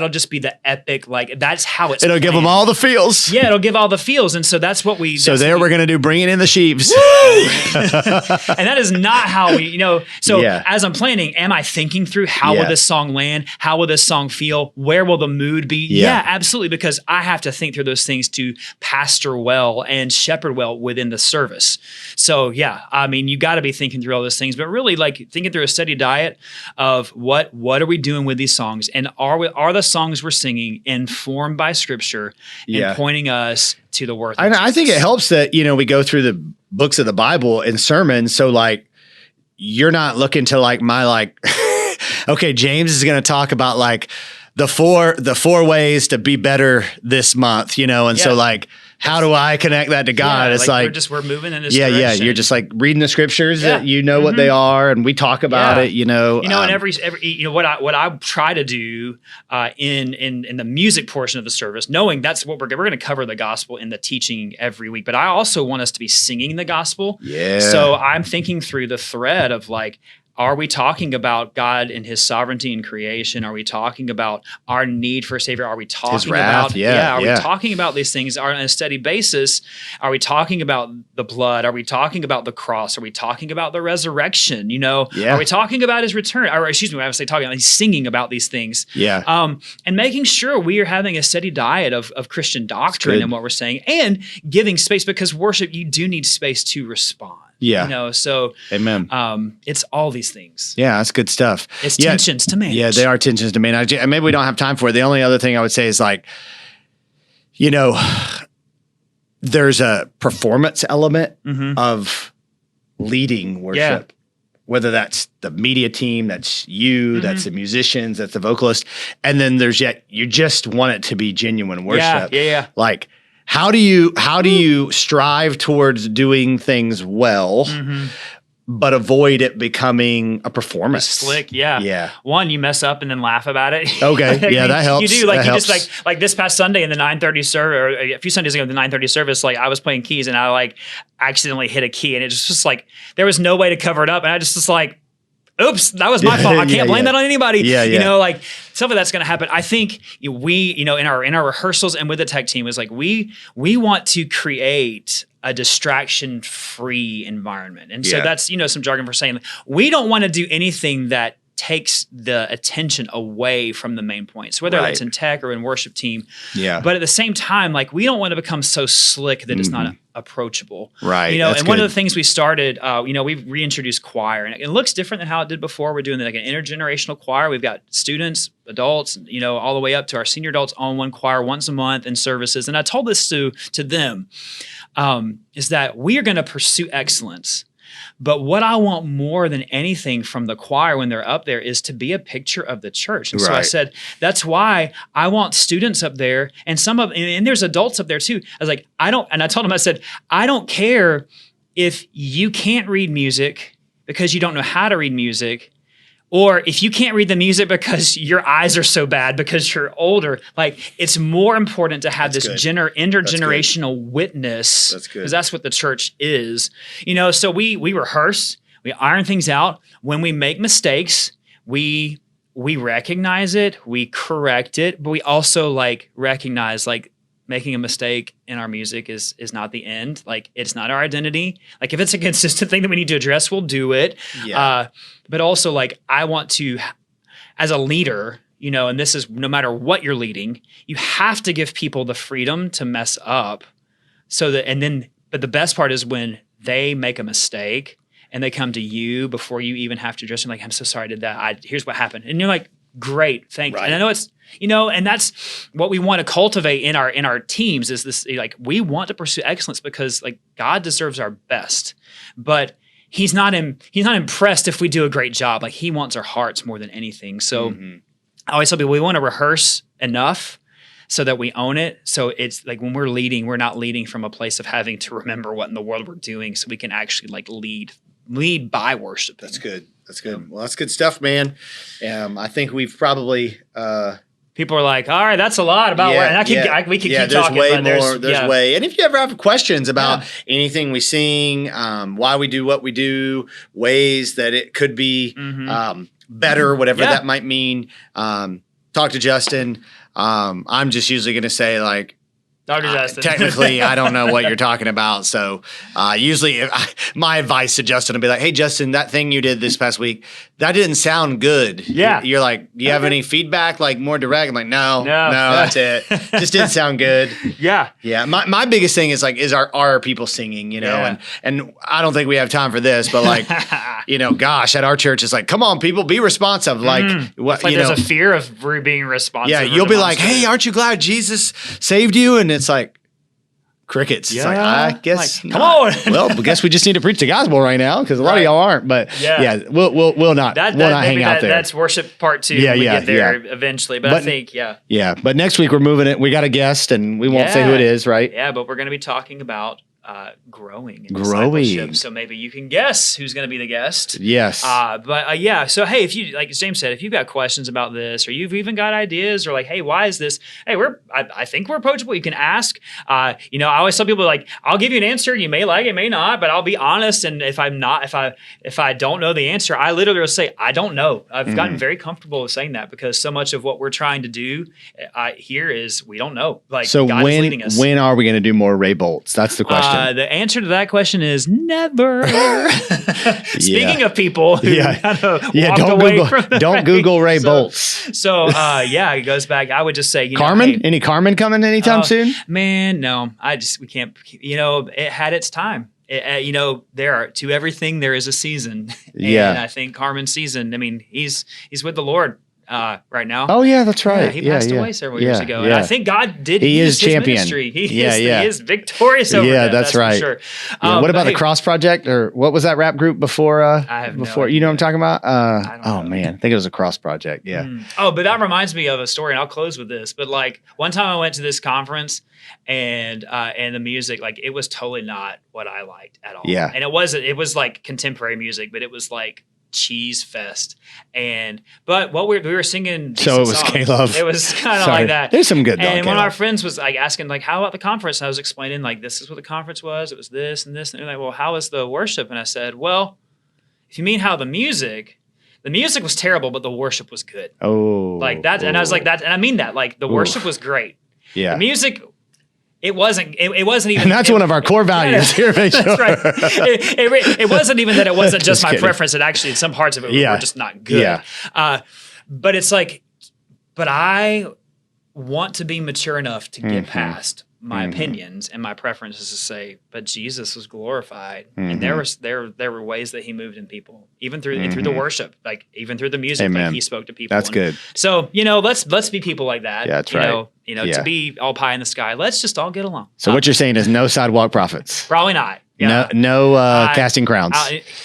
just be the epic, like that's how it's It'll planned. give them all the feels. Yeah, it'll give all the feels. And so that's what we... So we're going to do Bringing in the Sheaves. And that is not how we, as I'm planning, am I thinking through how will this song land? How will this song feel? Where will the mood be? Yeah, absolutely. Because I have to think through those things to pastor well and shepherd well within the service. So yeah, I mean, you got to be thinking through all those things, but really like thinking through a steady diet of what are we doing with these songs? And are the songs we're singing informed by scripture and pointing us to the worth? I think it helps that, we go through the books of the Bible and sermons. So like, you're not looking to like okay, James is going to talk about like the four ways to be better this month, and so like, how do I connect that to God? It's like we're moving in this direction. direction. You're just like reading the scriptures that what they are, and we talk about it. And every what I try to do in the music portion of the service, knowing that's what we're going to cover the gospel in the teaching every week, but I also want us to be singing the gospel. Yeah. So I'm thinking through the thread of like, are we talking about God and his sovereignty in creation? Are we talking about our need for a savior? Are we talking about, we talking about these things on a steady basis? Are we talking about the blood? Are we talking about the cross? Are we talking about the resurrection? Are we talking about his return? Or excuse me, I would say talking about, he's singing about these things. Yeah. And making sure we are having a steady diet of Christian doctrine in what we're saying and giving space, because worship, you do need space to respond. Yeah. So amen. It's all these things. Yeah, that's good stuff. It's tensions to manage. Yeah, they are tensions to manage. And maybe we don't have time for it. The only other thing I would say is like, there's a performance element of leading worship. Whether that's the media team, that's you, that's the musicians, that's the vocalist. And then there's you just want it to be genuine worship. Yeah. Like, how do you strive towards doing things well, but avoid it becoming a performance? Slick, yeah. One, you mess up and then laugh about it. Okay, yeah, that helps. You do, like, just like this past Sunday in the 9:30 service, or a few Sundays ago in the 9:30 service, like I was playing keys and I like accidentally hit a key, and it just like there was no way to cover it up, and I just was like, oops, that was my fault. I can't blame that on anybody. Like stuff like that's going to happen. I think we, in our rehearsals and with the tech team is like, we want to create a distraction-free environment. And so that's, some jargon for saying we don't want to do anything that takes the attention away from the main point. So whether it's in tech or in worship team. Yeah. But at the same time, like we don't want to become so slick that it's not approachable. Right. And one of the things we started, we've reintroduced choir, and it looks different than how it did before. We're doing like an intergenerational choir. We've got students, adults, all the way up to our senior adults on one choir once a month in services. And I told this to them, is that we are going to pursue excellence. But what I want more than anything from the choir when they're up there is to be a picture of the church. And so I said, that's why I want students up there, and and there's adults up there too. I was like, I told them, I said, I don't care if you can't read music because you don't know how to read music, or if you can't read the music because your eyes are so bad because you're older. Like, it's more important to have intergenerational witness, because that's what the church is. So we rehearse, we iron things out. When we make mistakes, we recognize it, we correct it, but we also recognize making a mistake in our music is not the end. Like, it's not our identity. Like, if it's a consistent thing that we need to address, we'll do it. Yeah. But also, I want to, as a leader, and this is no matter what you're leading, you have to give people the freedom to mess up. But the best part is when they make a mistake and they come to you before you even have to address them. Like, I'm so sorry I did that. Here's what happened. And you're like, great, thank you. And I know it's, and that's what we want to cultivate in our teams is this, we want to pursue excellence because God deserves our best, but he's not impressed if we do a great job. Like, he wants our hearts more than anything. So I always tell people we want to rehearse enough so that we own it. So it's like when we're leading, we're not leading from a place of having to remember what in the world we're doing, so we can actually like lead by worship. That's good. That's good. Well, that's good stuff, man. I think we've probably people are like, all right, that's a lot about what, and we can keep there's talking. Way but more, there's way. And if you ever have questions about anything we sing, why we do what we do, ways that it could be better, whatever that might mean, talk to Justin. I'm just usually going to say like, Dr. Justin. Technically, I don't know what you're talking about. So usually my advice to Justin would be like, hey, Justin, that thing you did this past week, that didn't sound good. Yeah. You're like, do you have any feedback, like more direct? I'm like, no, that's it. Just didn't sound good. Yeah. Yeah. My biggest thing is like, are people singing, you know? And I don't think we have time for this, but like, you know, gosh, at our church, it's like, come on, people, be responsive. Like, what, like there's a fear of being responsive. Yeah. You'll be like, hey, aren't you glad Jesus saved you? And it's like crickets. Yeah. It's like, I guess. Come on. Well, I guess we just need to preach the gospel right now because a lot of y'all aren't. But we'll not hang out there. That's worship part 2. When we get there eventually. But I think, yeah. But next week we're moving it. We got a guest, and we won't say who it is, right? Yeah, but we're going to be talking about growing in discipleship. So maybe you can guess who's going to be the guest. Yes. So hey, if you, like James said, if you've got questions about this, or you've even got ideas, or like, hey, why is this? Hey, I think we're approachable. You can ask. You know, I always tell people like, I'll give you an answer. You may like it, may not, but I'll be honest. And if I don't know the answer, I literally will say I don't know. I've gotten very comfortable with saying that because so much of what we're trying to do here is we don't know. Like, so God is leading us. When are we going to do more Ray Bolts? That's the question. The answer to that question is never. Speaking of people who kind of walked away from the don't Google Ray Bolts. So it goes back. I would just say, Carmen. Any Carmen coming anytime soon? Man, no. We can't. You know, it had its time. You know, to everything there is a season. And I think Carmen's season. I mean, he's with the Lord right now. Oh yeah, that's right. Yeah, he passed away several years ago, and I think God did. He is champion. His ministry. He is victorious over that. That's right. For sure. What about the Cross Project, or what was that rap group before? I have no idea. You know what I'm talking about? I don't know. Man, I think it was a Cross Project. Yeah. Oh, but that reminds me of a story, and I'll close with this. But like one time I went to this conference, and the music, like it was totally not what I liked at all. Yeah. And it was like contemporary music, but it was like cheese fest. But what we were singing, so it was K-Love. It was kind of like that. There's some good. And one of our friends was like asking, like, how about the conference? And I was explaining, like, this is what the conference was. It was this and this. And they're like, well, how was the worship? And I said, well, if you mean how the music was terrible, but the worship was good. Oh, like that. And I was like that, and I mean that. Like the worship was great. Yeah. The music. It wasn't even. And that's one of our core values here. That's right. It wasn't even that it wasn't just my preference. It actually, some parts of it were just not good. Yeah. But it's like, but I want to be mature enough to get past my opinions and my preferences to say, but Jesus was glorified, and there were ways that he moved in people, even through the worship, like even through the music, Amen. like he spoke to people. That's good. So let's be people like that. Yeah, that's right. To be all pie in the sky. Let's just all get along. So what you're saying is no sidewalk prophets. Probably not. Yeah. No casting crowns.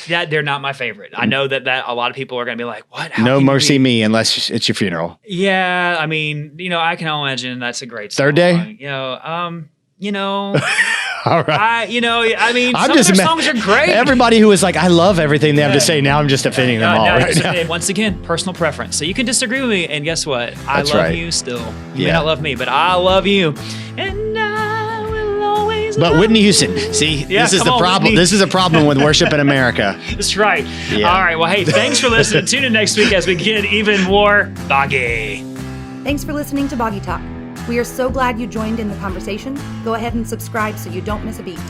They're not my favorite. I know that a lot of people are going to be like, what? No mercy me unless it's your funeral. Yeah. I mean, I can imagine that's a great song. Third day? All right. I mean, I'm some of their songs are great. Everybody who is like, I love everything they have to say, now I'm just offending them all right now. Once again, personal preference. So you can disagree with me, and guess what? I love you still. You may not love me, but I love you. And I will always But Whitney Houston, see, this is the problem. Whitney. This is a problem with worship in America. That's right. Yeah. All right. Well, hey, thanks for listening. Tune in next week as we get even more Boggy. Thanks for listening to Boggy Talk. We are so glad you joined in the conversation. Go ahead and subscribe so you don't miss a beat.